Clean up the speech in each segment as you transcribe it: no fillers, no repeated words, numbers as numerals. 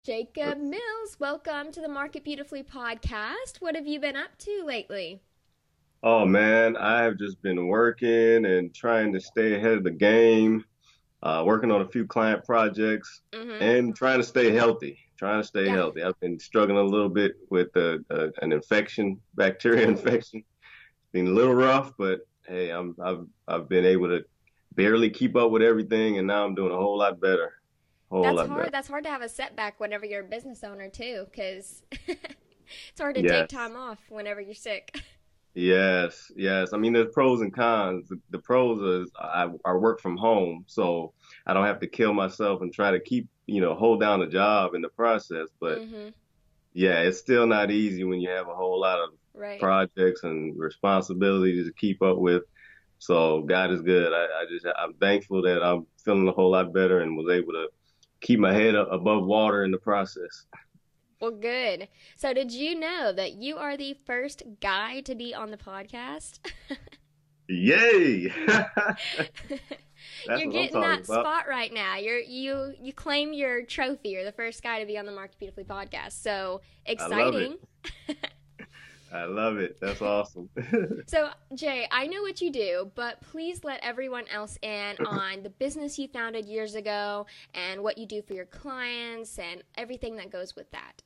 Jacob Mills, welcome to the Market Beautifully podcast. What have you been up to lately? Oh man, I have just been working and trying to stay ahead of the game, working on a few client projects Mm-hmm. and trying to stay healthy. Trying to stay Yeah. healthy. I've been struggling a little bit with an infection, bacteria Oh, infection. Been a little rough, but hey, I've been able to barely keep up with everything, and now I'm doing a whole lot better. Whole that's lot better. hard. That's hard to have a setback whenever you're a business owner too, because it's hard to take Yes. time off whenever you're sick. Yes, yes. I mean, there's pros and cons. The pros is I work from home, so I don't have to kill myself and try to hold down a job in the process. But Mm-hmm. yeah, it's still not easy when you have a whole lot of Right. projects and responsibilities to keep up with. So God is good. I'm thankful that I'm feeling a whole lot better and was able to keep my head above water in the process. Well, good. So, did you know that you are the first guy to be on the podcast? Yay! That's You're what I'm getting talking that about. spot right now. You claim your trophy. You're the first guy to be on the Market Beautifully podcast. So I love it. exciting. I love it. That's awesome. So, Jay, I know what you do, but please let everyone else in on the business you founded years ago and what you do for your clients and everything that goes with that.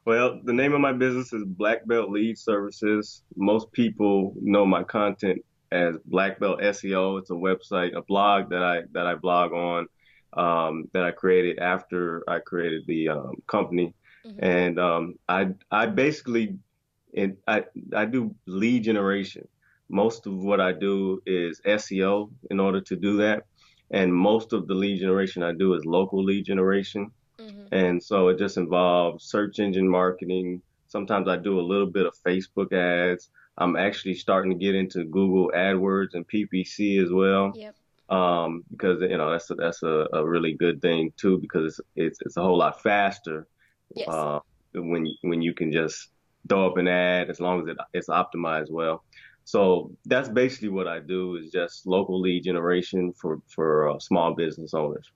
Well, the name of my business is Black Belt Lead Services. Most people know my content as Black Belt SEO. It's a website, a blog that I blog on, that I created after I created the company. Mm-hmm. And I basically I do lead generation. Most of what I do is SEO in order to do that, and most of the lead generation I do is local lead generation. Mm-hmm. And so it just involves search engine marketing. Sometimes I do a little bit of Facebook ads. I'm actually starting to get into Google AdWords and PPC as well. Yep. Because that's a really good thing too, because it's a whole lot faster Yes. uh, when you can just throw up an ad as long as it's optimized well. So that's basically what I do is just local lead generation for small business owners.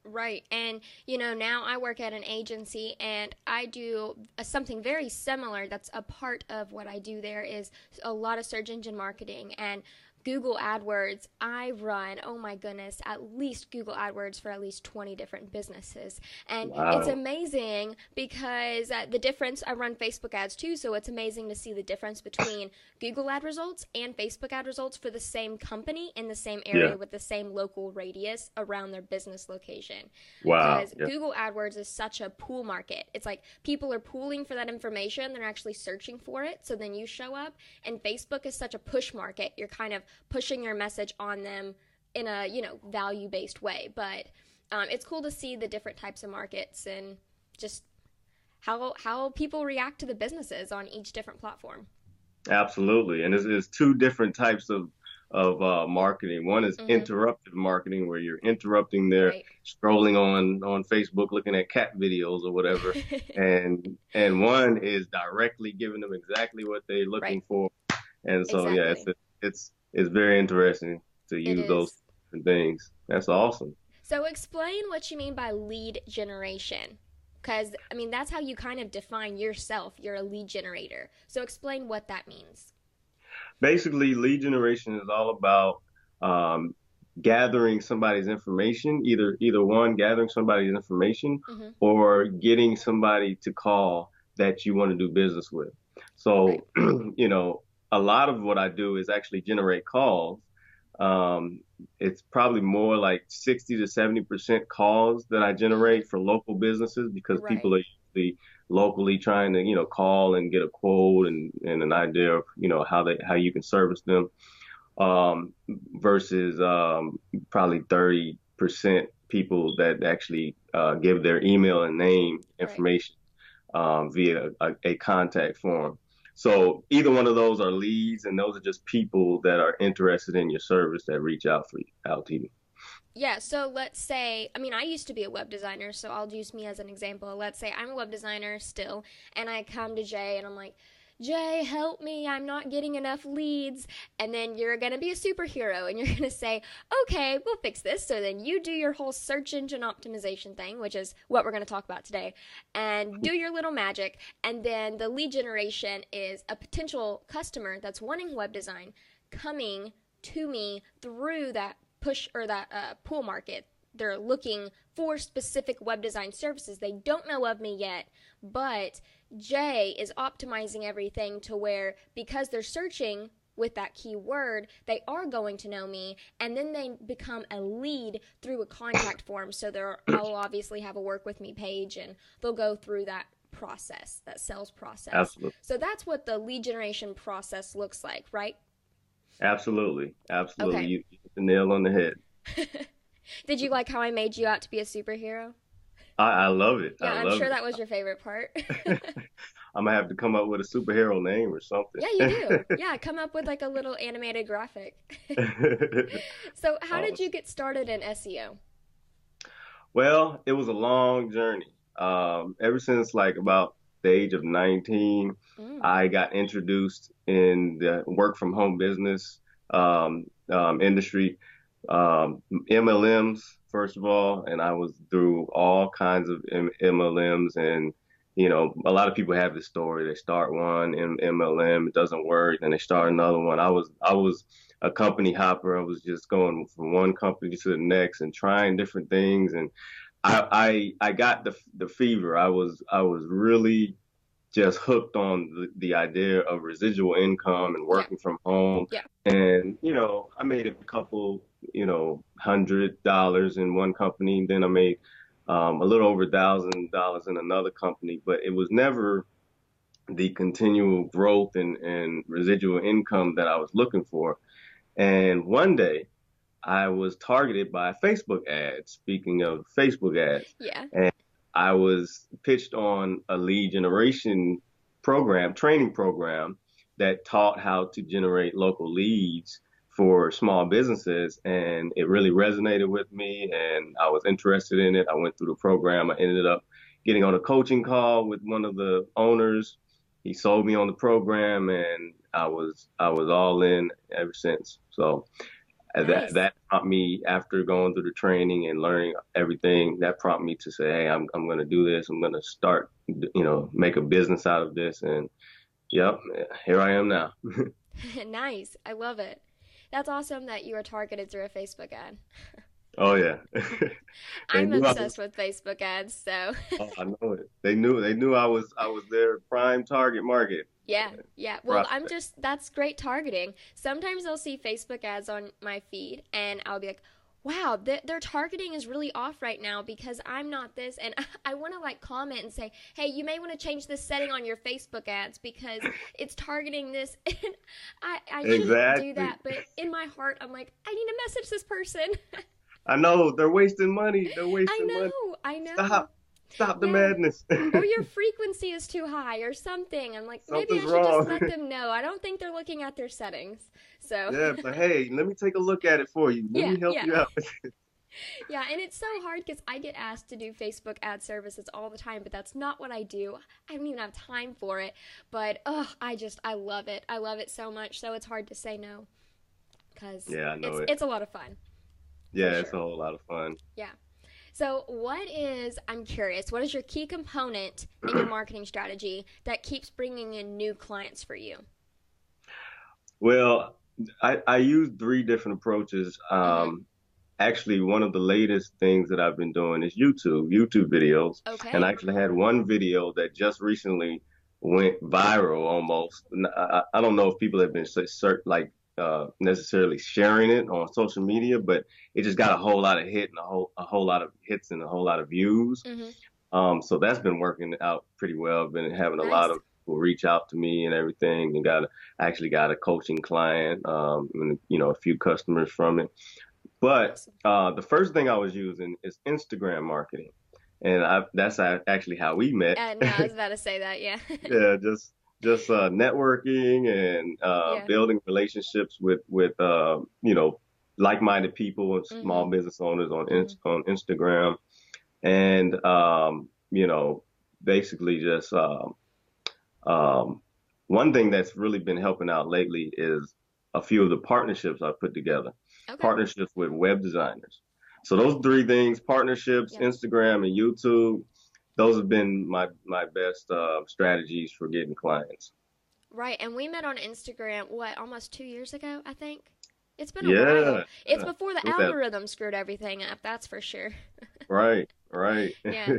Right. And, now I work at an agency and I do something very similar that's a part of what I do there is a lot of search engine marketing and Google AdWords. I run, oh my goodness, at least Google AdWords for at least 20 different businesses. And it's Wow. amazing because the difference, I run Facebook ads too, so it's amazing to see the difference between Google ad results and Facebook ad results for the same company in the same Yeah. area with the same local radius around their business location. Wow. Because Yeah. Google AdWords is such a pool market. It's like people are pooling for that information, they're actually searching for it, so then you show up. And Facebook is such a push market. You're kind of pushing your message on them in a, value based way. But it's cool to see the different types of markets and just how people react to the businesses on each different platform. Absolutely. And there's two different types of marketing. One is Mm-hmm. interruptive marketing, where you're interrupting their Right. scrolling on Facebook, looking at cat videos or whatever. And one is directly giving them exactly what they're Right. looking for. And so yeah, Exactly. it's very interesting to It use those is. different things. That's awesome. So explain what you mean by lead generation. Because, I mean, that's how you kind of define yourself. You're a lead generator. So explain what that means. Basically, lead generation is all about um, gathering somebody's information, either one, gathering somebody's information, Mm-hmm. or getting somebody to call that you want to do business with. Right. So, a lot of what I do is actually generate calls. Um, it's probably more like 60 to 70% calls that I Mm-hmm. generate for local businesses because Right. people are usually locally trying to, call and get a quote and an idea of, how you can service them, versus probably 30% people that actually give their email and name Right. information via a contact form. So either one of those are leads, and those are just people that are interested in your service that reach out to you. Yeah, so let's say, I mean, I used to be a web designer, so I'll use me as an example. Let's say I'm a web designer still, and I come to Jay and I'm like, Jay, help me, I'm not getting enough leads. And then you're going to be a superhero and you're going to say, okay, we'll fix this. So then you do your whole search engine optimization thing, which is what we're going to talk about today, and do your little magic. And then the lead generation is a potential customer that's wanting web design coming to me through that push or that pool market. They're looking for specific web design services. They don't know of me yet, but Jay is optimizing everything to where, because they're searching with that keyword, they are going to know me, and then they become a lead through a contact form. So I'll obviously have a work with me page, and they'll go through that process, that sales process. Absolutely. So that's what the lead generation process looks like, right? Absolutely. Absolutely. Okay. You hit the nail on the head. Did you like how I made you out to be a superhero? I love it. Yeah, I I'm love sure it. that was your favorite part. I'm gonna have to come up with a superhero name or something. Yeah, you do. Yeah, come up with like a little animated graphic. So, how did you Awesome. get started in SEO? Well, it was a long journey. Ever since like about the age of 19, Mm, I got introduced in the work from home business industry, MLMs first of all, and I was through all kinds of MLMs, and a lot of people have this story. They start one MLM, it doesn't work, and they start mm-hmm. another one. I was a company hopper. I was just going from one company to the next and trying different things, and I got the fever. I was really just hooked on the idea of residual income and Yeah, working from home. yeah. And, I made a couple, $100 in one company. Then I made a little over $1,000 in another company, but it was never the continual growth and residual income that I was looking for. And one day I was targeted by Facebook ads. Speaking of Facebook ads, Yeah. and I was pitched on a lead generation program, training program that taught how to generate local leads for small businesses. And it really resonated with me, and I was interested in it. I went through the program. I ended up getting on a coaching call with one of the owners. He sold me on the program, and I was all in ever since. So that Nice. that prompted me, after going through the training and learning everything, that prompted me to say, hey, I'm going to do this. I'm going to start, make a business out of this. And yep, here I am now. Nice. I love it. That's awesome that you were targeted through a Facebook ad. Oh yeah. They I'm knew I obsessed was. with Facebook ads, so Oh, I know it. They knew I was their prime target market yeah, yeah. Well, prospect. that's great targeting. Sometimes I'll see Facebook ads on my feed and I'll be like, wow, their targeting is really off right now because I'm not this. And I want to like comment and say, hey, you may want to change this setting on your Facebook ads because it's targeting this. And I shouldn't do Exactly. that. But in my heart, I'm like, I need to message this person. I know they're wasting money. They're I wasting money. know, I know. Stop the Yeah. madness. Or your frequency is too high or something. I'm like, maybe Something's I should just wrong. let them know. I don't think they're looking at their settings. So, Yeah, but hey, let me take a look at it for you. Let yeah, me help yeah. you out. Yeah, and it's so hard because I get asked to do Facebook ad services all the time, but that's not what I do. I don't even have time for it. But, I love it. I love it so much. So it's hard to say no because Yeah, I know it. it's a lot of fun for Yeah, it's a sure. whole lot of fun. Yeah. So, I'm curious, what is your key component in your marketing strategy that keeps bringing in new clients for you? Well, I use three different approaches. Mm-hmm. Actually, one of the latest things that I've been doing is YouTube videos. And I Okay. actually had one video that just recently went viral almost. I don't know if people have been necessarily sharing it on social media, but it just got a whole lot of hit and a whole lot of hits and a whole lot of views. Mm-hmm. So that's been working out pretty well. I've been having a lot Nice. of people reach out to me and everything, and actually got a coaching client, and a few customers from it. But Awesome. the first thing I was using is Instagram marketing, and that's actually how we met. No, I was about to say that. Yeah. Yeah, just networking and Yeah. building relationships with like-minded people and small Mm-hmm. business owners Mm-hmm. on Instagram, and basically just um, One thing that's really been helping out lately is a few of the partnerships I've put together, Okay. partnerships with web designers. So those three things, partnerships, Yeah. Instagram, and YouTube, those have been my best strategies for getting clients. Right. And we met on Instagram, what, almost 2 years ago, I think? It's been a while. Yeah, It's before the with that, algorithm screwed everything up, that's for sure. right, right. Yeah.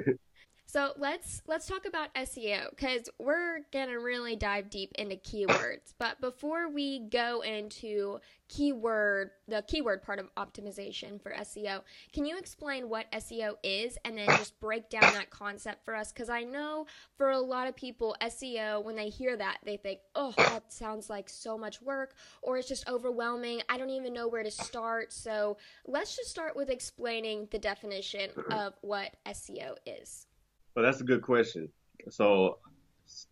So let's talk about SEO because we're gonna really dive deep into keywords. But before we go into the keyword part of optimization for SEO, can you explain what SEO is and then just break down that concept for us? Because I know for a lot of people, SEO, when they hear that, they think, oh, that sounds like so much work, or it's just overwhelming. I don't even know where to start. So let's just start with explaining the definition of what SEO is. Well, that's a good question. So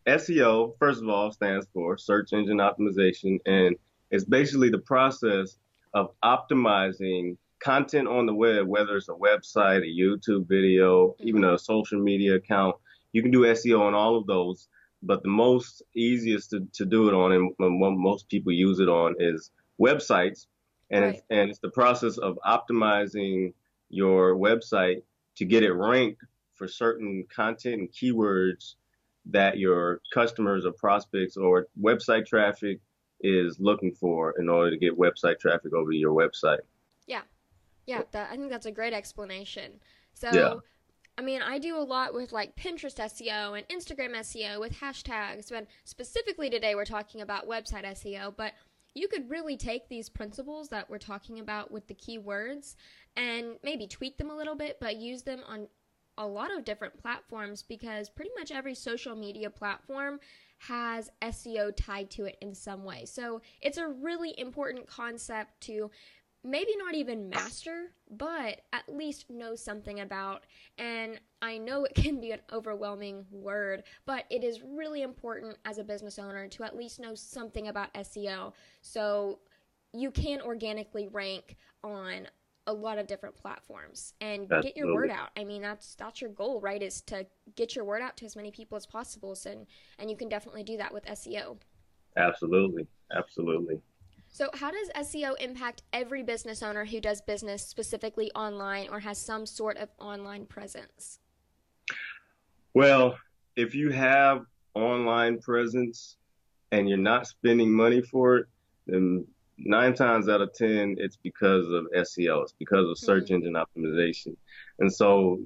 SEO, first of all, stands for search engine optimization, and it's basically the process of optimizing content on the web, whether it's a website, a YouTube video, even Mm-hmm. a social media account. You can do SEO on all of those, but the most easiest to do it on and what most people use it on is websites, and Right. it's the process of optimizing your website to get it ranked for certain content and keywords that your customers or prospects or website traffic is looking for in order to get website traffic over to your website. Yeah. Yeah. I think that's a great explanation. Yeah, So, I mean, I do a lot with like Pinterest SEO and Instagram SEO with hashtags, but specifically today we're talking about website SEO. But you could really take these principles that we're talking about with the keywords and maybe tweak them a little bit, but use them on a lot of different platforms because pretty much every social media platform has SEO tied to it in some way. So it's a really important concept to maybe not even master, but at least know something about. And I know it can be an overwhelming word, but it is really important as a business owner to at least know something about SEO so you can organically rank on a lot of different platforms and get your word absolutely. out. I mean, that's your goal, right? Is to get your word out to as many people as possible. So, and you can definitely do that with SEO. Absolutely. Absolutely. So, how does SEO impact every business owner who does business specifically online or has some sort of online presence? Well, if you have online presence and you're not spending money for it, then 9 times out of 10, it's because of SEO. It's because of search Hmm. engine optimization. And so,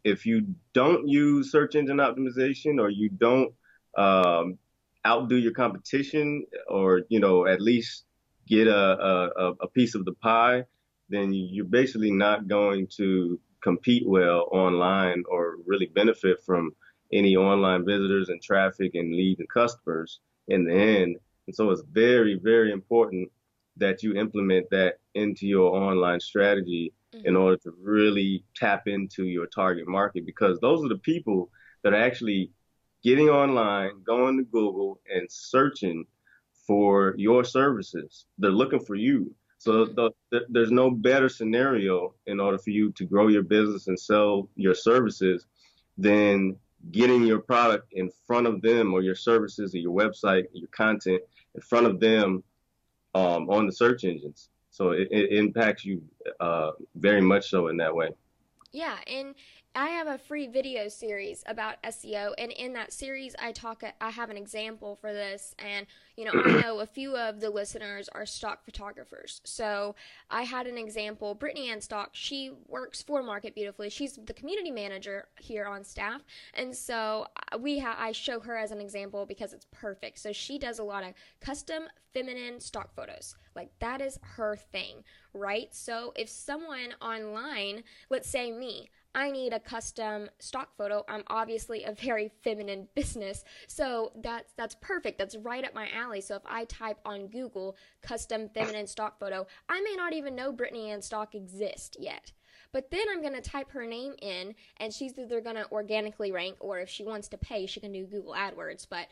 if you don't use search engine optimization or you don't um, outdo your competition or, at least get a piece of the pie, then you're basically not going to compete well online or really benefit from any online visitors and traffic and leads and customers in the end. And so it's very, very important that you implement that into your online strategy in Hmm. order to really tap into your target market because those are the people that are actually getting online, going to Google and searching for your services. They're looking for you. So Hmm. there's no better scenario in order for you to grow your business and sell your services than getting your product in front of them or your services or your website, your content in front of them on the search engines. So it impacts you very much so in that way. Yeah, and I have a free video series about SEO, and in that series, I have an example for this, and I know a few of the listeners are stock photographers, so I had an example. Brittany Ann Stock, she works for Market Beautifully. She's the community manager here on staff, and so I show her as an example because it's perfect. So she does a lot of custom feminine stock photos, like that is her thing, right? So if someone online, let's say me, I need a custom stock photo. I'm obviously a very feminine business, so that's perfect. That's right up my alley. So if I type on Google custom feminine stock photo, I may not even know Brittany Ann Stock exists yet. But then I'm going to type her name in, and she's either going to organically rank, or if she wants to pay, she can do Google AdWords. But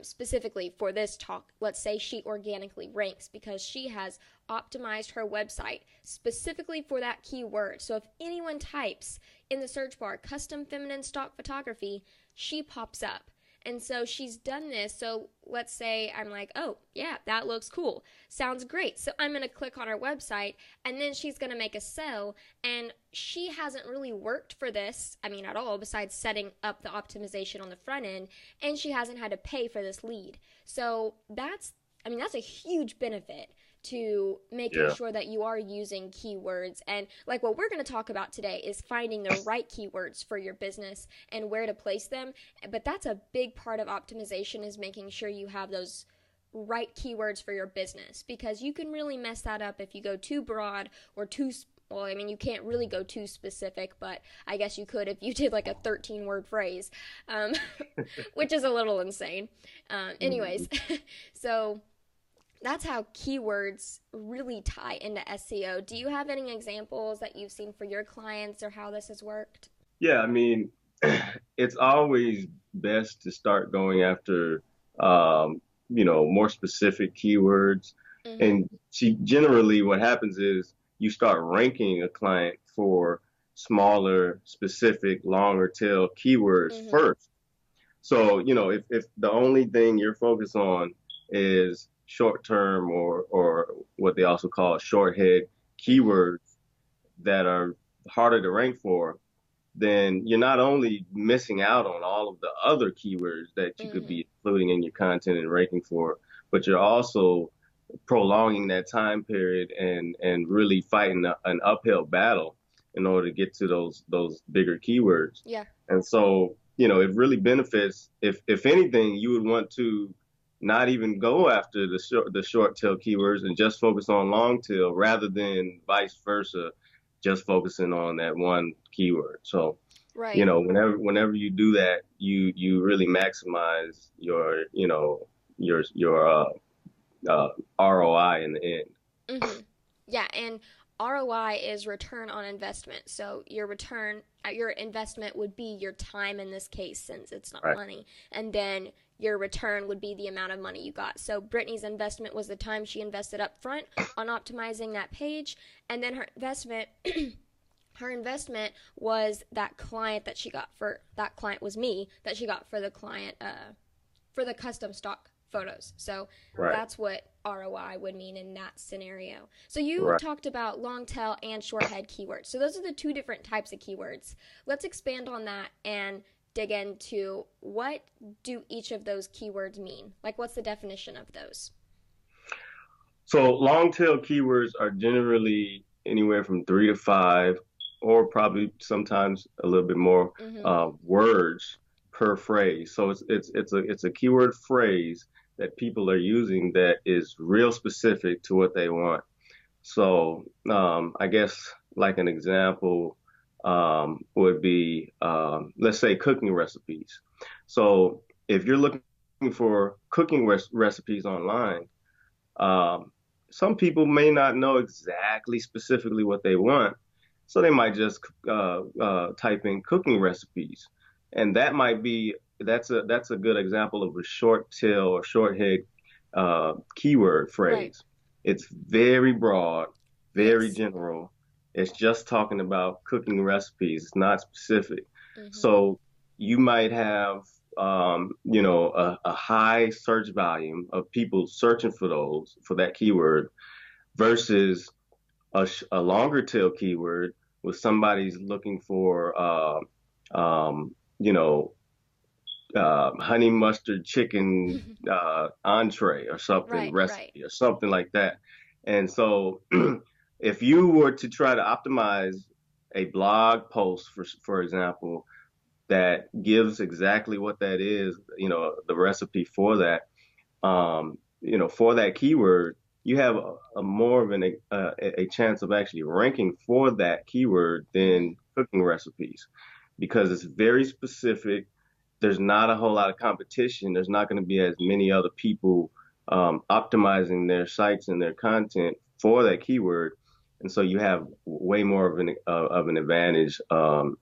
specifically for this talk, let's say she organically ranks because she has optimized her website specifically for that keyword. So if anyone types in the search bar custom feminine stock photography, she pops up. And so she's done this. So let's say I'm like, oh, yeah, that looks cool. Sounds great. So I'm going to click on her website, and then she's going to make a sell. And she hasn't really worked for this, I mean, at all, besides setting up the optimization on the front end. And she hasn't had to pay for this lead. So that's a huge benefit to making Yeah. sure that you are using keywords. And like what we're going to talk about today is finding the right keywords for your business and where to place them. But that's a big part of optimization, is making sure you have those right keywords for your business, because you can really mess that up if you go too broad or too well, I mean, you can't really go too specific, but I guess you could if you did like a 13-word phrase, um, which is a little insane. Mhm. Anyways, so that's how keywords really tie into SEO. Do you have any examples that you've seen for your clients or how this has worked? Yeah, I mean, it's always best to start going after, um, more specific keywords. Mm-hmm. And generally what happens is you start ranking a client for smaller, specific, longer tail keywords Mm-hmm. first. So, if the only thing you're focused on is short term or what they also call short head Mm-hmm. keywords that are harder to rank for, then you're not only missing out on all of the other keywords that you could Mm-hmm. be including in your content and ranking for, but you're also prolonging that time period and really fighting an uphill battle in order to get to those bigger keywords. Yeah. And so, it really benefits if anything, you would want to not even go after the short tail keywords and just focus on long tail rather than vice versa, just focusing on that one keyword. So, Right. whenever you do that, you really maximize your ROI in the end. Mm-hmm. Yeah, and ROI is return on investment. So your investment would be your time in this case, since it's not Right. money, and then your return would be the amount of money you got. So Brittany's investment was the time she invested up front on optimizing that page, and then her investment was that client that she got for that client was me that she got for the client for the custom stock photos. So Right. that's what ROI would mean in that scenario. So you Right. talked about long tail and short head keywords. So those are the two different types of keywords. Let's expand on that and dig into what do each of those keywords mean? Like, what's the definition of those? So long tail keywords are generally anywhere from 3 to 5, or probably sometimes a little bit more Mm-hmm. words per phrase. So it's a keyword phrase that people are using that is real specific to what they want. So I guess like an example would be let's say cooking recipes. So if you're looking for cooking recipes online, um, some people may not know exactly specifically what they want, so they might just type in cooking recipes, and that's a good example of a short tail or short head keyword Right. phrase. It's very broad, very Yes. general. It's just talking about cooking recipes. It's not specific. Mm-hmm. So you might have a high search volume of people searching for that keyword versus a longer tail keyword with somebody's looking for um, you know honey mustard chicken entree or something Right. Right. recipe or something like that. And so if you were to try to optimize a blog post for example that gives exactly what that is, the recipe for that, for that keyword, you have a more of a chance of actually ranking for that keyword Mm-hmm. than cooking recipes because it's very specific. There's not a whole lot of competition. There's not going to be as many other people optimizing their sites and their content for that keyword, and so you have way more of an advantage and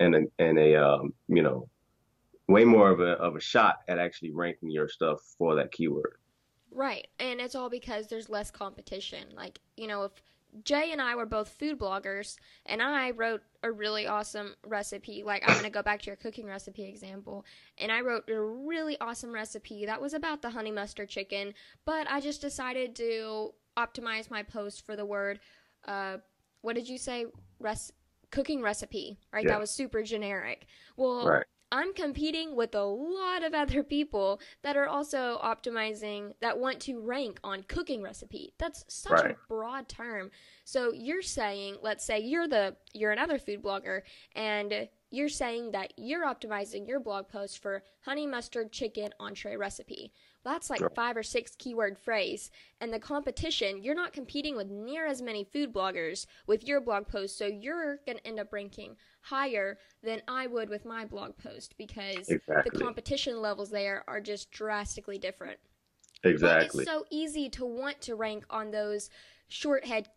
way more of a shot at actually ranking your stuff for that keyword. Right. And it's all because there's less competition. Like, if Jay and I were both food bloggers, and I wrote a really awesome recipe. Like, I'm going to go back to your cooking recipe example, and I wrote a really awesome recipe that was about the honey mustard chicken, but I just decided to optimize my post for the word, uh, what did you say? Cooking recipe, right? That Yeah. was super generic. Well, Right. I'm competing with a lot of other people that are also optimizing that want to rank on cooking recipe. That's such a Right. broad term. So you're saying, let's say you're another food blogger and you're saying that you're optimizing your blog post for honey mustard chicken entree recipe. Well, that's like Right. 5 or 6 keyword phrase. And the competition, you're not competing with near as many food bloggers with your blog post. So you're going to end up ranking higher than I would with my blog post because the Exactly. competition levels there are just drastically different. But it's Exactly. so easy to want to rank on those short head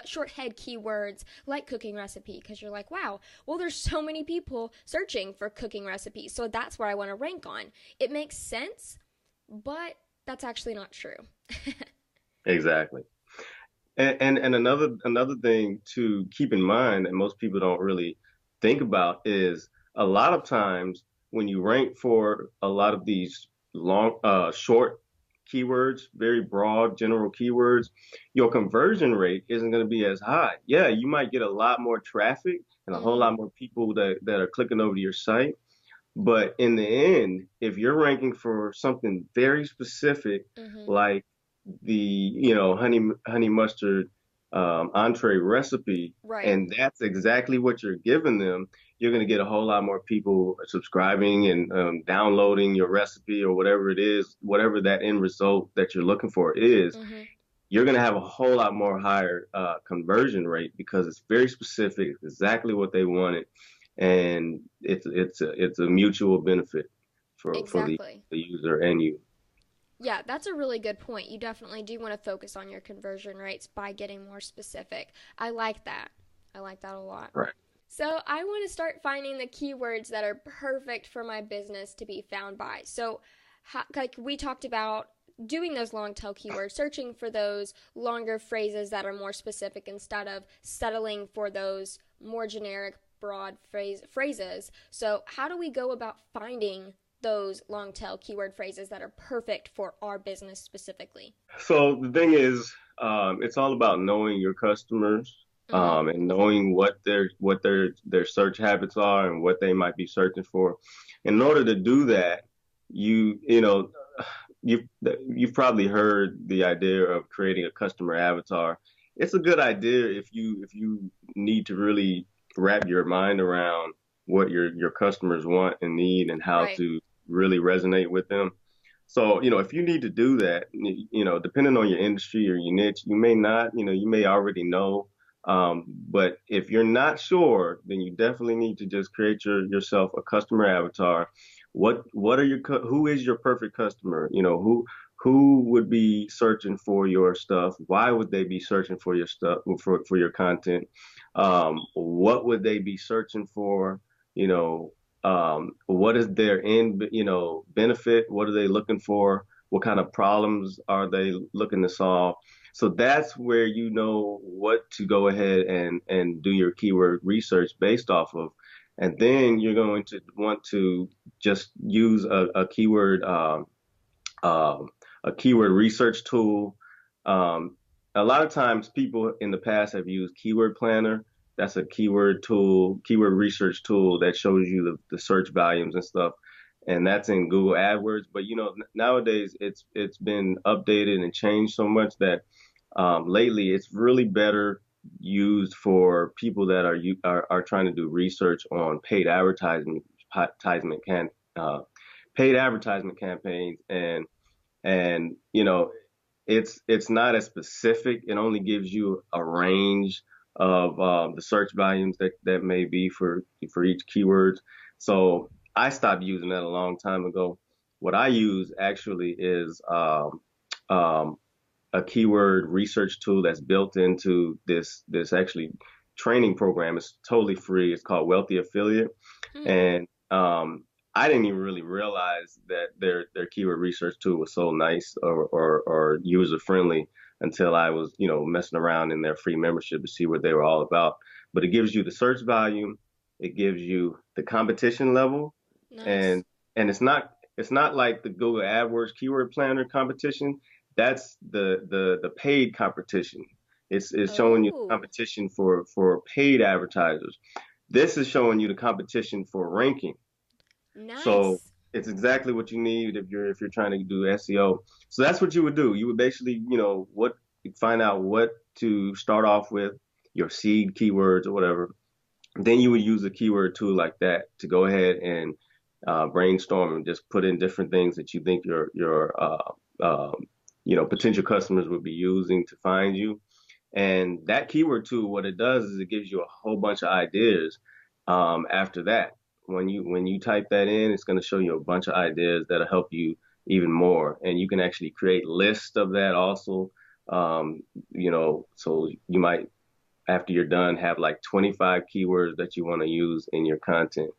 short head keywords like cooking recipe because you're like, wow, well, there's so many people searching for cooking recipes, so that's where I want to rank on. It makes sense, but that's actually not true. Exactly. And another thing to keep in mind that most people don't really think about is a lot of times when you rank for a lot of these short keywords, very broad general keywords, your conversion rate isn't going to be as high. Yeah, you might get a lot more traffic and a whole Mm-hmm. lot more people that are clicking over to your site. But in the end, if you're ranking for something very specific, Mm-hmm. like the honey mustard entree recipe, Right. and that's exactly what you're giving them, you're going to get a whole lot more people subscribing and downloading your recipe or whatever it is, whatever that end result that you're looking for is. Mm-hmm. You're going to have a whole lot more higher conversion rate because it's very specific, it's exactly what they wanted, and it's a mutual benefit for Exactly. the user and you. Yeah, that's a really good point. You definitely do want to focus on your conversion rates by getting more specific. I like that. I like that a lot. Right. So, I want to start finding the keywords that are perfect for my business to be found by. So, like we talked about doing those long tail keywords, searching for those longer phrases that are more specific instead of settling for those more generic, broad phrases. So, how do we go about finding those long tail keyword phrases that are perfect for our business specifically? So the thing is, it's all about knowing your customers, Mm-hmm. and knowing what their search habits are and what they might be searching for. In order to do that, you know you've you've probably heard the idea of creating a customer avatar. It's a good idea if you need to really wrap your mind around what your customers want and need and how Right. to really resonate with them. So, if you need to do that, depending on your industry or your niche, you may not, you may already know. But if you're not sure, then you definitely need to just create yourself a customer avatar. Who is your perfect customer? Who would be searching for your stuff? Why would they be searching for your stuff, for your content? What would they be searching for? You know, what is their end, benefit? What are they looking for? What kind of problems are they looking to solve? So that's where you know what to go ahead and do your keyword research based off of. And then you're going to want to just use um, a keyword research tool. Um, a lot of times people in the past have used Keyword Planner. That's a keyword tool, keyword research tool that shows you the search volumes and stuff. And that's in Google AdWords. But nowadays it's been updated and changed so much that lately it's really better used for people that are trying to do research on advertisement can paid advertisement campaigns, and it's not as specific. It only gives you a range of the search volumes that may be for each keyword. So I stopped using that a long time ago. What I use actually is um, a keyword research tool that's built into this actually training program. It's totally free. It's called Wealthy Affiliate, Hmm. and I didn't even really realize that their keyword research tool was so nice or user friendly until I was, messing around in their free membership to see what they were all about. But it gives you the search volume, it gives you the competition level, Nice. and it's not like the Google AdWords keyword planner competition. That's the paid competition. It's showing you the Oh, competition for paid advertisers. This is showing you the competition for ranking. So nice. it's exactly what you need if you're trying to do SEO. So that's what you would do. You would basically, find out what to start off with, your seed keywords or whatever. Then you would use a keyword tool like that to go ahead and brainstorm and just put in different things that you think your potential customers would be using to find you. And that keyword tool, what it does is it gives you a whole bunch of ideas after that. When you type that in, it's going to show you a bunch of ideas that'll help you even more. And you can actually create lists of that also. So you might, after you're done, have like 25 keywords that you want to use in your content.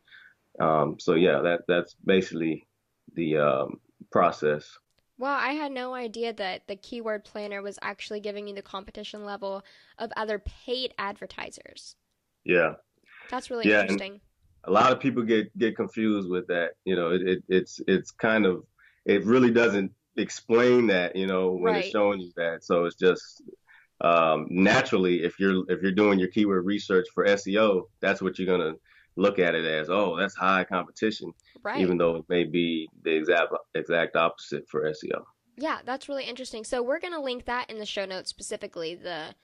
So yeah, that's basically the process. Wow, I had no idea that the keyword planner was actually giving you the competition level of other paid advertisers. Yeah, That's really yeah, and interesting. a lot of people get confused with that. It's kind of, it really doesn't explain that, when it's Right. showing you that. So it's just naturally, if you're doing your keyword research for SEO, that's what you're gonna look at it as. Oh, that's high competition, Right. even though it may be the exact opposite for SEO. Yeah, that's really interesting. So we're going to link that in the show notes, specifically the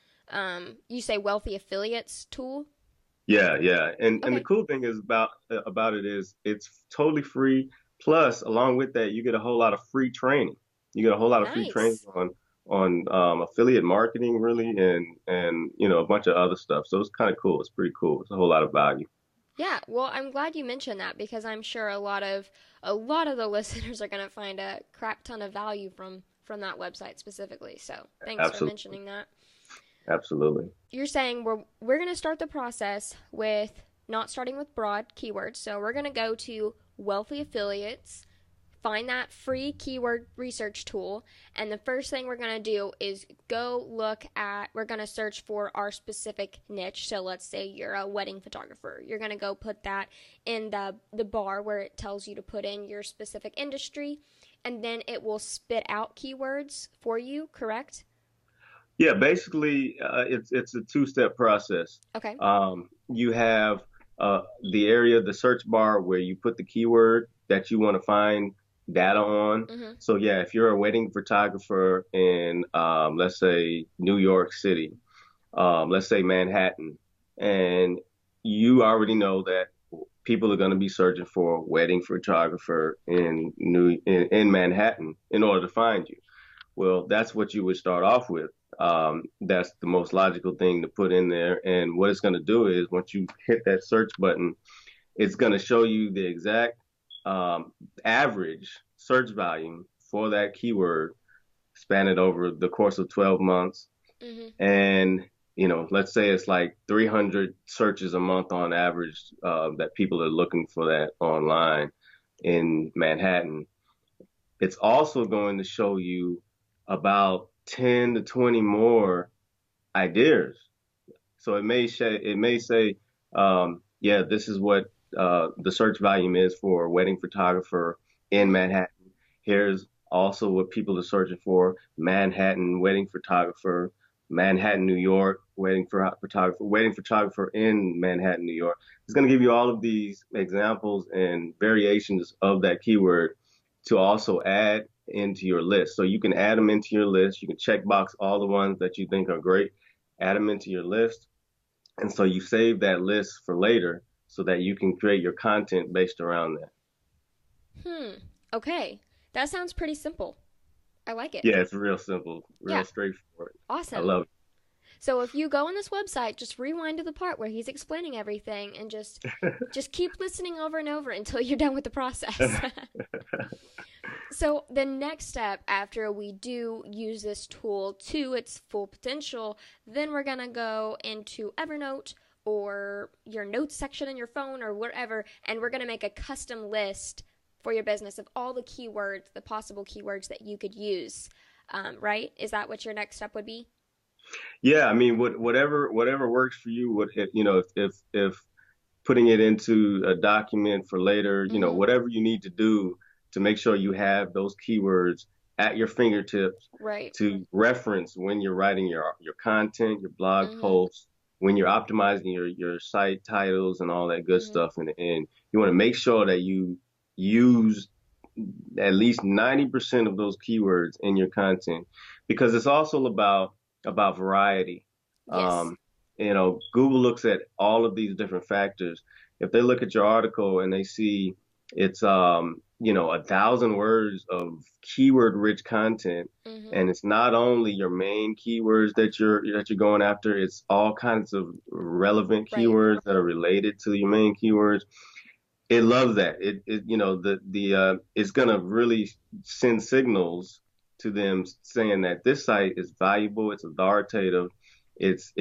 you say wealthy affiliates tool. Yeah, yeah. And the Okay. cool thing is about it is it's totally free. Plus, along with that, you get a whole lot of free training. You get a whole lot of free training Nice. on affiliate marketing, really, and a bunch of other stuff. So it's kind of cool. It's pretty cool. It's a whole lot of value. Yeah, well, I'm glad you mentioned that because I'm sure a lot of the listeners are going to find a crap ton of value from that website specifically. So, thanks for Absolutely, mentioning that. absolutely. You're saying we're going to start the process with not starting with broad keywords. So, we're going to go to wealthy affiliates, find that free keyword research tool, and the first thing we're going to do is we're going to search for our specific niche. So let's say you're a wedding photographer. You're going to go put that in the bar where it tells you to put in your specific industry, and then it will spit out keywords for you, correct? Yeah, basically, it's a two-step process. Okay. You have the area, the search bar, where you put the keyword that you want to find data on. Mhm. So yeah, if you're a wedding photographer in, let's say New York City, let's say Manhattan, and you already know that people are going to be searching for a wedding photographer in Manhattan in order to find you. Well, that's what you would start off with. That's the most logical thing to put in there. And what it's going to do is once you hit that search button, it's going to show you the exact um, average search volume for that keyword, span it over the course of 12 months. Mhm. And, let's say it's like 300 searches a month on average that people are looking for that online in Manhattan. It's also going to show you about 10 to 20 more ideas. So it may say, yeah, this is what the search volume is for a wedding photographer in Mhm. Manhattan. Here's also what people are searching for: Manhattan wedding photographer, Manhattan, New York wedding photographer in Manhattan, New York. It's going to give you all of these examples and variations of that keyword to also add into your list. So you can add them into your list. You can check box all the ones that you think are great, add them into your list. And so you save that list for later so that you can create your content based around that. Hmm. Okay. That sounds pretty simple. I like it. Yeah, it's real simple, real Yeah. straightforward. I Awesome. love it. So if you go on this website, just rewind to the part where he's explaining everything and just keep listening over and over until you're done with the process. So the next step after we do use this tool to its full potential, then we're going to go into Evernote or your notes section in your phone or whatever, and we're going to make a custom list for your business of all the keywords, the possible keywords that you could use. right? Is that what your next step would be? Yeah, I mean, whatever works for you. If putting it into a document for later, Mm-hmm. whatever you need to do to make sure you have those keywords at your fingertips Right. to reference when you're writing your content, your blog Mm-hmm. posts, when you're optimizing your site titles and all that good Mm-hmm. stuff. And you want to make sure that you use at least 90% of those keywords in your content because it's also about variety. Yes. Um, Google looks at all of these different factors. If they look at your article and they see it's 1,000 words of keyword rich content, Mm-hmm. and it's not only your main keywords that you're going after, it's all kinds of relevant Right. keywords that are related to your main keywords. It loves that. The it's gonna really send signals to them saying that this site is valuable, it's authoritative, it's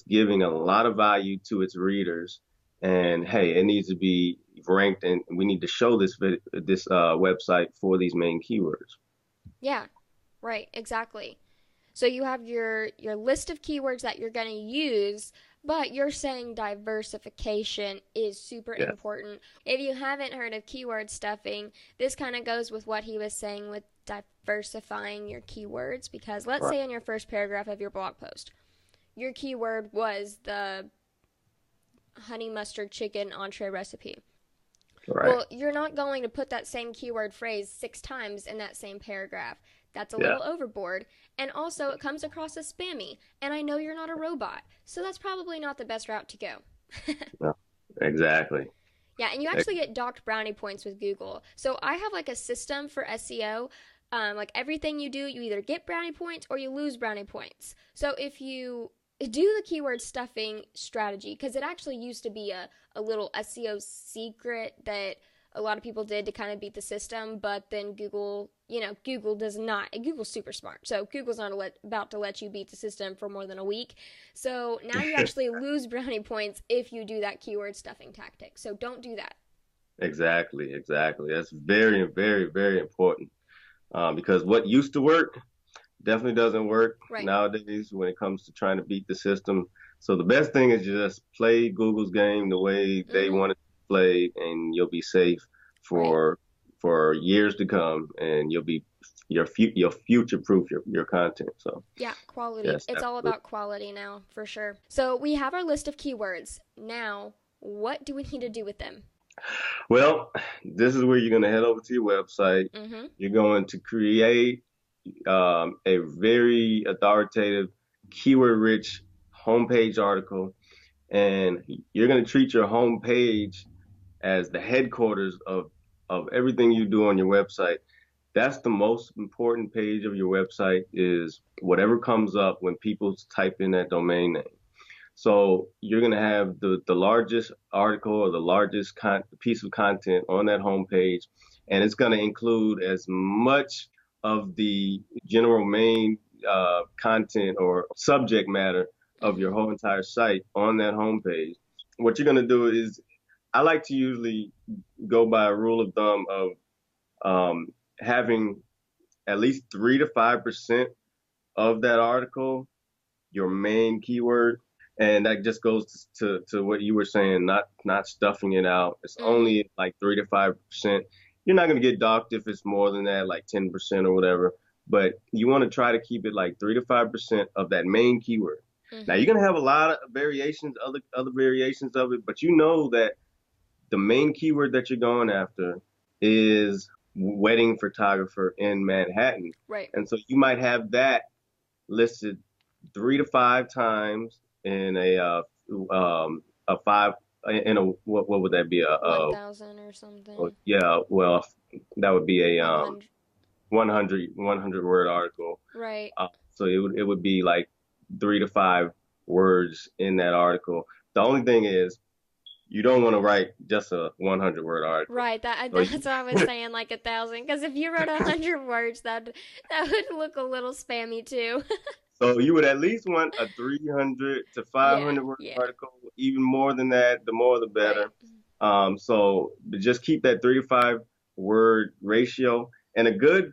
giving a lot of value to its readers, and hey, it needs to be ranked, and we need to show this website for these main keywords. Yeah. Right. Exactly. So you have your list of keywords that you're going to use, but you're saying diversification is super Yes. important. If you haven't heard of keyword stuffing, this kind of goes with what he was saying with diversifying your keywords because let's Right. say in your first paragraph of your blog post, your keyword was the honey mustard chicken entree recipe. Right. Well, you're not going to put that same keyword phrase 6 times in that same paragraph. That's a Yeah. little overboard. And also, it comes across as spammy. And I know you're not a robot. So that's probably not the best route to go. No, exactly. Yeah, and you Ex- actually get docked brownie points with Google. So I have like a system for SEO. Like everything you do, you either get brownie points or you lose brownie points. So if you do the keyword stuffing strategy, because it actually used to be a little SEO secret that a lot of people did to kind of beat the system, but then Google, Google does not, Google's super smart. So Google's not about to let you beat the system for more than a week. So now you actually lose brownie points if you do that keyword stuffing tactic. So don't do that. exactly, exactly. That's very, very, very important. Because what used to work definitely doesn't work Right. nowadays when it comes to trying to beat the system. So the best thing is just play Google's game the way they Mm-hmm. want it to play, and you'll be safe Right. for years to come, and you'll future proof your content. So Yeah, quality. yes, It's all absolutely. about quality now, for sure. So we have our list of keywords. Now, what do we need to do with them? Well, this is where you're going to head over to your website. Mm-hmm. You're going to create a very authoritative, keyword-rich homepage article, and you're going to treat your homepage as the headquarters of everything you do on your website. That's the most important page of your website is whatever comes up when people type in that domain name. So you're going to have the largest article or the largest piece of content on that homepage, and it's going to include as much of the general main content or subject matter of your Mm-hmm. whole entire site on that homepage. What you're going to do is, I like to usually go by a rule of thumb of um, having at least 3 to 5% of that article your main keyword. And that just goes to what you were saying, not stuffing it out. It's Mm-hmm. only like 3 to 5%. You're not going to get docked if it's more than that, like 10% or whatever. But you want to try to keep it like 3 to 5% of that main keyword. Now Mm-hmm. you're going to have a lot of variations, other variations of it, but you know that the main keyword that you're going after is wedding photographer in Manhattan. Right. And so you might have that listed 3 to 5 times in a five in a what would that be 1,000 or something. yeah, well, that would be a 100. 100 word article. Right. So it would be like 3 to 5 words in that article. The only thing is you don't want to write just a 100 word article. Right. So That's what I was saying, like 1,000. Because if you wrote 100 words, that would look a little spammy too. So you would at least want a 300 to Yeah. 500 word Yeah. article. Even more than that, the more the Right. better. So just keep that 3 to 5 word ratio, and a good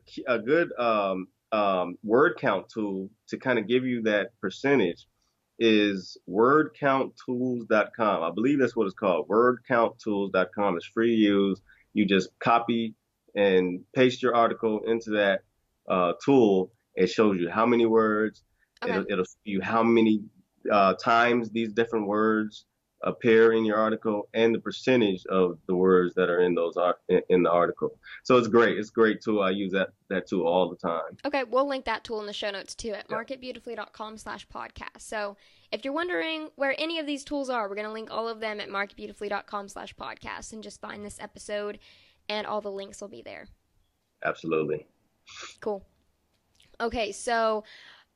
word count tool to kind of give you that percentage is wordcounttools.com. I believe that's what it's called. Wordcounttools.com. It's free to use. You just copy and paste your article into that tool. It shows you how many words. Okay. It'll show you how many times these different words appear in your article and the percentage of the words that are in in the article. So it's great. It's a great tool. I use that tool all the time. Okay, we'll link that tool in the show notes too at Yeah. marketbeautifully.com/podcast. So if you're wondering where any of these tools are, we're going to link all of them at marketbeautifully.com/podcast, and just find this episode and all the links will be there. Absolutely. Cool. Okay, so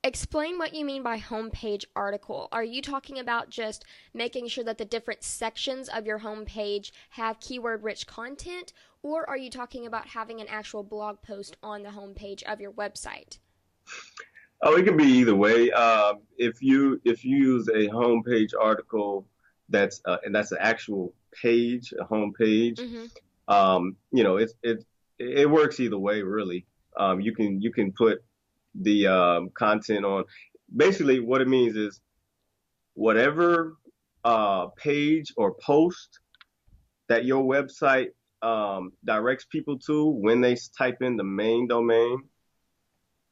explain what you mean by homepage article. Are you talking about just making sure that the different sections of your homepage have keyword-rich content, or are you talking about having an actual blog post on the homepage of your website? Oh, it can be either way. If you use a homepage article and that's an actual page, a homepage, Mm-hmm. it works either way, really. You can put the content on. Basically, what it means is whatever page or post that your website directs people to when they type in the main domain,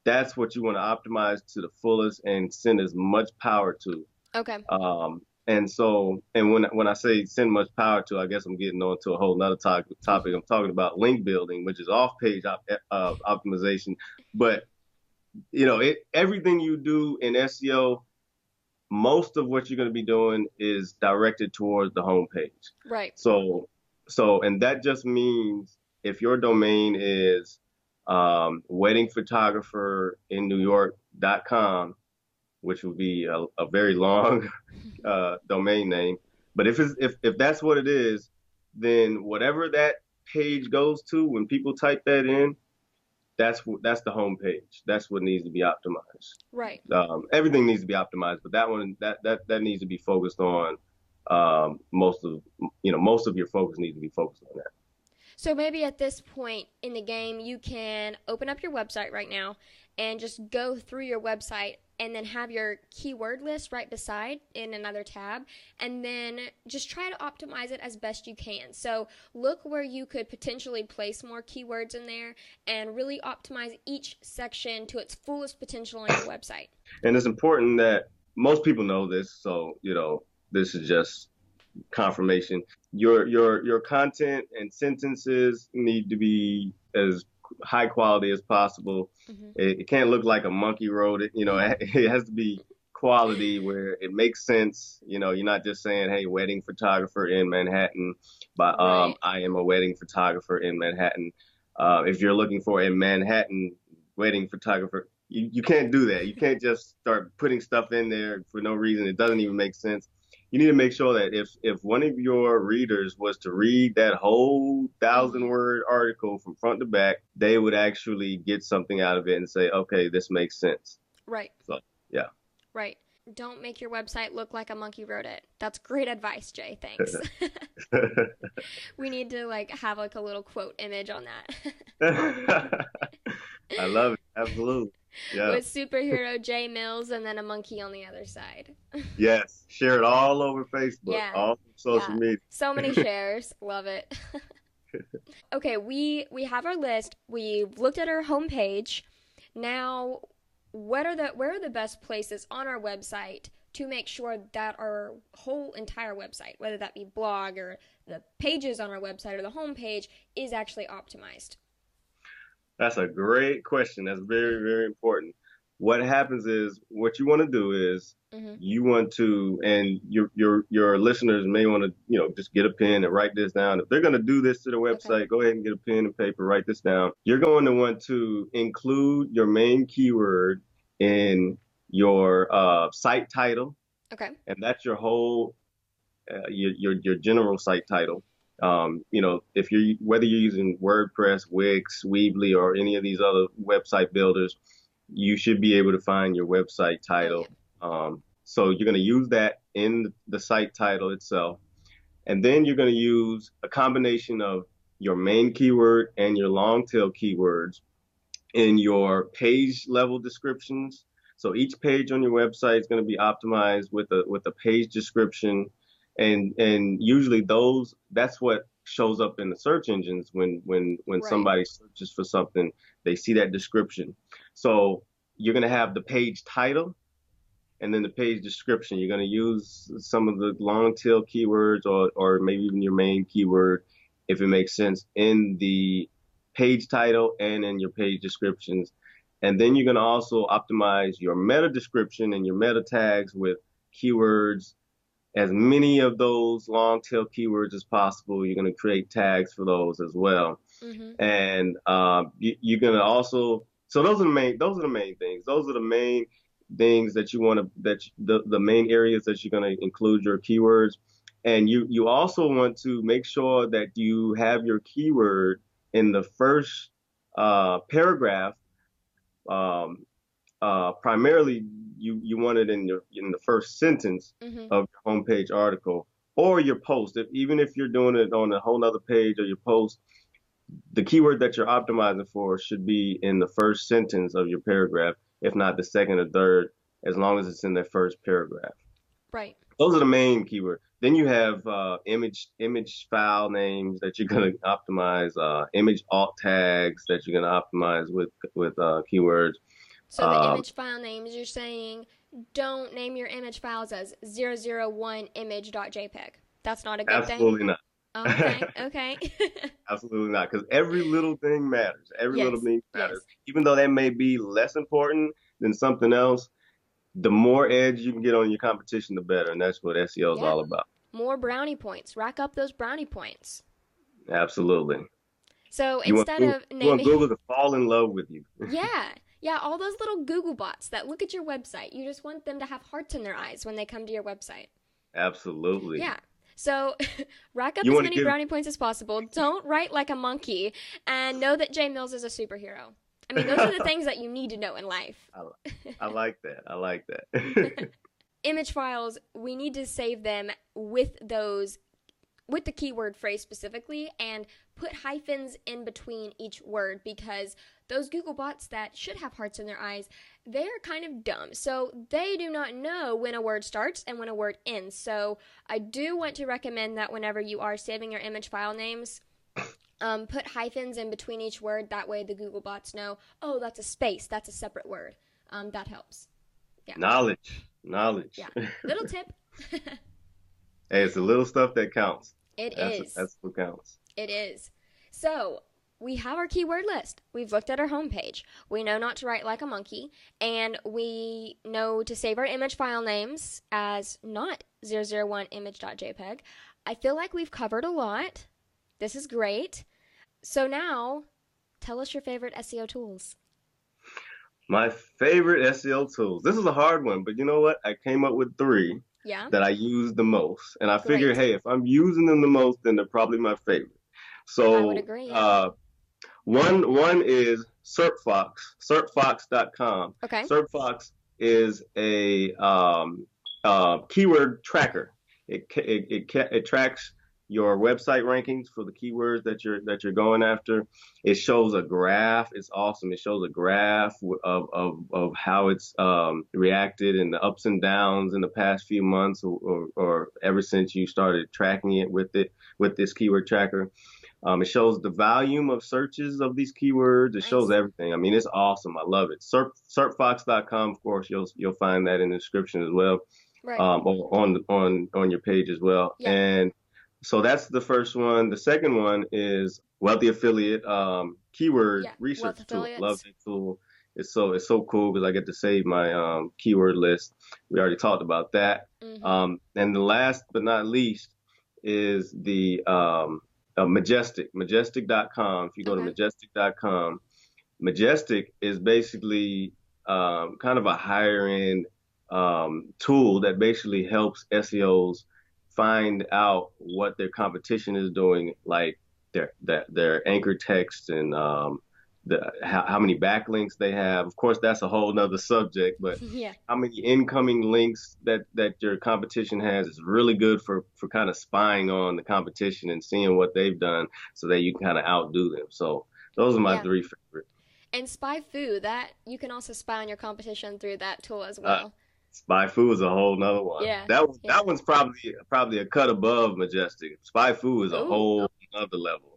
that's what you want to optimize to the fullest and send as much power to. Okay. And when I say send much power to, I guess I'm getting on to a whole nother topic. I'm talking about link building, which is off-page optimization. But everything you do in SEO, most of what you're going to be doing is directed towards the homepage. Right. And that just means if your domain is weddingphotographer.in-New-York.com, which will be a very long domain name. But if that's what it is, then whatever that page goes to, when people type that in, that's the home page. That's what needs to be optimized. Right. Everything needs to be optimized, but that one that needs to be focused on. Most of your focus needs to be focused on that. So maybe at this point in the game, you can open up your website right now and just go through your website and then have your keyword list right beside in another tab, and then just try to optimize it as best you can. So look where you could potentially place more keywords in there and really optimize each section to its fullest potential on your website. And it's important that most people know this, so this is just confirmation. Your content and sentences need to be as high quality as possible. Mm-hmm. It can't look like a monkey wrote it. It has to be quality where it makes sense. You're not just saying, "Hey, wedding photographer in Manhattan," but Right. I am a wedding photographer in Manhattan. If you're looking for a Manhattan wedding photographer, you can't do that. You can't just start putting stuff in there for no reason. It doesn't even make sense. You need to make sure that if one of your readers was to read that whole 1,000-word article from front to back, they would actually get something out of it and say, okay, this makes sense. Right. So, yeah. Right. Don't make your website look like a monkey wrote it. That's great advice, Jay. Thanks. We need to have a little quote image on that. I love it. Absolutely. Yeah. With superhero Jay Mills and then a monkey on the other side. Yes. Share it all over Facebook, Yeah. all social media. So many shares. Love it. Okay, we have our list. We've looked at our homepage. Now, where are the best places on our website to make sure that our whole entire website, whether that be blog or the pages on our website or the homepage, is actually optimized? That's a great question. That's very, very important. What happens is, what you want to do is, you want to, and your listeners may want to, just get a pen and write this down. If they're going to do this to the website, Go ahead and get a pen and paper, write this down. You're going to want to include your main keyword in your site title. Okay. And that's your whole, your general site title. Whether you're using WordPress, Wix, Weebly, or any of these other website builders, you should be able to find your website title. So you're going to use that in the site title itself. And then you're going to use a combination of your main keyword and your long tail keywords. in your page level descriptions. So each page on your website is going to be optimized with a page description, and usually that's what shows up in the search engines when Right. somebody searches for something, they see that description. So you're going to have the page title and then the page description. You're going to use some of the long tail keywords or maybe even your main keyword, if it makes sense, in the page title and in your page descriptions. And then you're going to also optimize your meta description and your meta tags with keywords, as many of those long tail keywords as possible. You're going to create tags for those as well. Mm-hmm. And you're going to also, so those are the main things. Those are the main things that you want to, the main areas that you're going to include your keywords. And you also want to make sure that you have your keyword in the first paragraph. Um, Primarily, you want it in the first sentence Mm-hmm. of your homepage article or your post. Even if you're doing it on a whole other page or your post, the keyword that you're optimizing for should be in the first sentence of your paragraph, if not the second or third, as long as it's in the first paragraph. Right. Those are the main keywords. Then you have image file names that you're going to optimize, image alt tags that you're going to optimize with keywords. So the Um, image file names, you're saying don't name your image files as 001image.jpg. That's not a good thing? Absolutely not. Oh, okay. Okay. Absolutely not, because every little thing matters. Every little Yes. thing matters. Yes. Even though that may be less important than something else, the more edge you can get on your competition, the better. And that's what SEO is Yeah. all about. More brownie points. Rack up those brownie points. Absolutely. So You want instead Google, of you want naming, Google to fall in love with you. yeah, yeah, all those little Google bots that look at your website, you just want them to have hearts in their eyes when they come to your website. Absolutely. Yeah. So rack up You as want to many give, brownie points as possible. Don't write like a monkey, and know that Jay Mills is a superhero. I mean, those are the things that you need to know in life. I, I like that. I like that. Image files, we need to save them with those with the keyword phrase specifically and put hyphens in between each word, because those Google bots that should have hearts in their eyes, they're kind of dumb. So they do not know when a word starts and when a word ends. So I do want to recommend that whenever you are saving your image file names, put hyphens in between each word. That way the Google bots know, oh, that's a space, that's a separate word. That helps. Yeah. Knowledge. Knowledge. Yeah. Little tip. Hey, it's the little stuff that counts. It That's is. that's what counts. It is. So, we have our keyword list. We've looked at our homepage. We know not to write like a monkey, and we know to save our image file names as not 001image.jpg. I feel like we've covered a lot. This is great. So now, tell us your favorite SEO tools. My favorite SEO tools. This is a hard one, but you know what? I came up with three Yeah? that I use the most. And I figure, Great. hey, if I'm using them the most, then they're probably my favorite. I would So agree, yeah. one is SERPFox, SERPFox.com. Okay. SERPFox is a keyword tracker. It tracks your website rankings for the keywords that you're going after. It shows a graph. It's awesome. It shows a graph of how it's reacted and the ups and downs in the past few months or ever since you started tracking it with this keyword tracker. It shows the volume of searches of these keywords. It shows Nice. everything. I mean, it's awesome. I love it. SERPFox.com, of course, you'll find that in the description as well, Right. or on your page as well. Yeah. And so that's the first one. The second one is Wealthy Affiliate keyword Yeah. research Wealth tool. Love affiliates. that tool. It's so cool because I get to save my keyword list. We already talked about that. Mm-hmm. And the last but not least is the Majestic.com. If you go to Okay. Majestic.com, Majestic is basically kind of a higher end tool that basically helps SEOs find out what their competition is doing, like their anchor text and how many backlinks they have. Of course, that's a whole nother subject, but Yeah. how many incoming links that your competition has is really good for kind of spying on the competition and seeing what they've done so that you can kind of outdo them. So those are my Yeah. three favorite. And Spy Fu, that you can also spy on your competition through that tool as Uh, well. Spy Fu is a whole nother one. Yeah, That yeah. one's probably a cut above Majestic. Spy Fu is a Ooh. whole other level.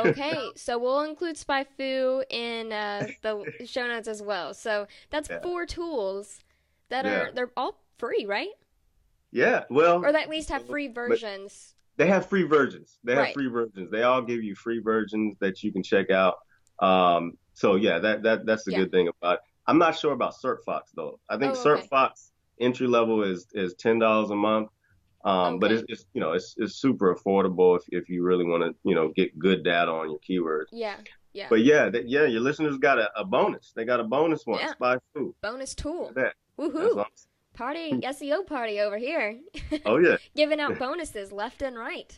Okay, so we'll include Spy Fu in the show notes as well. So that's Yeah, four tools that yeah, they're all free, right? yeah. Or Well, that at least have free but versions. they have free versions. They have Right. free versions. They all give you free versions that you can check out. So yeah, that's the Yeah. good thing about it. I'm not sure about CertFox though. I think Oh, okay. CertFox entry level is $10 a month. But Okay. it's it's super affordable if you really want to get good data on your keywords. Yeah. Yeah. But yeah, your listeners got a bonus. They got a bonus one. Yeah. Spy Food. Bonus Look at tool. that. That's Woohoo. Party, awesome. SEO party over here. Oh yeah, Giving out bonuses left and right.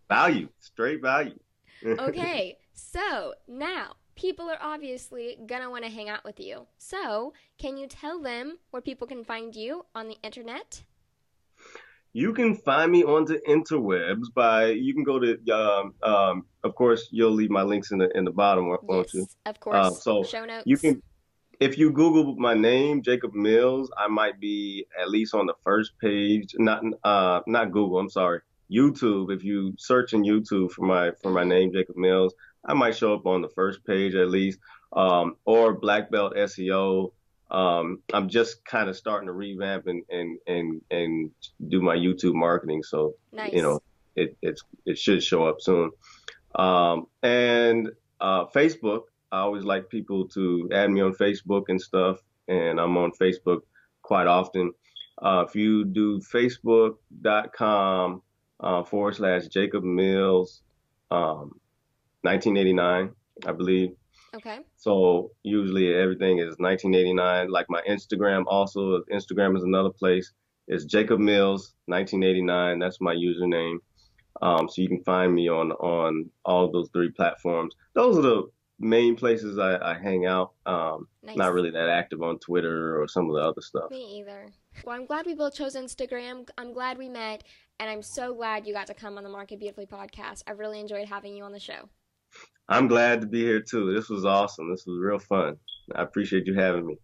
value, straight value. Okay, so now people are obviously gonna want to hang out with you. So, can you tell them where people can find you on the internet? You can find me on the interwebs by you can go to of course you'll leave my links in the bottom, won't you? Yes, of course. So Show you notes. can if you Google my name, Jacob Mills, I might be at least on the first page. Not Google, I'm sorry. YouTube. If you search in YouTube for my Mm-hmm. name, Jacob Mills, I might show up on the first page at least. Or Black Belt SEO. I'm just kind of starting to revamp and do my YouTube marketing, so Nice. it should show up soon. And Facebook, I always like people to add me on Facebook and stuff, and I'm on Facebook quite often. If you do facebook.com / Jacob Mills 1989, I believe. Okay. So usually everything is 1989. Like my Instagram also, Instagram is another place. It's Jacob Mills 1989. That's my username. So you can find me on all of those three platforms. Those are the main places I hang out. Not Nice. really that active on Twitter or some of the other stuff. Me either. Well, I'm glad we both chose Instagram. I'm glad we met, and I'm so glad you got to come on the Market Beautifully podcast. I really enjoyed having you on the show. I'm glad to be here too. This was awesome. This was real fun. I appreciate you having me.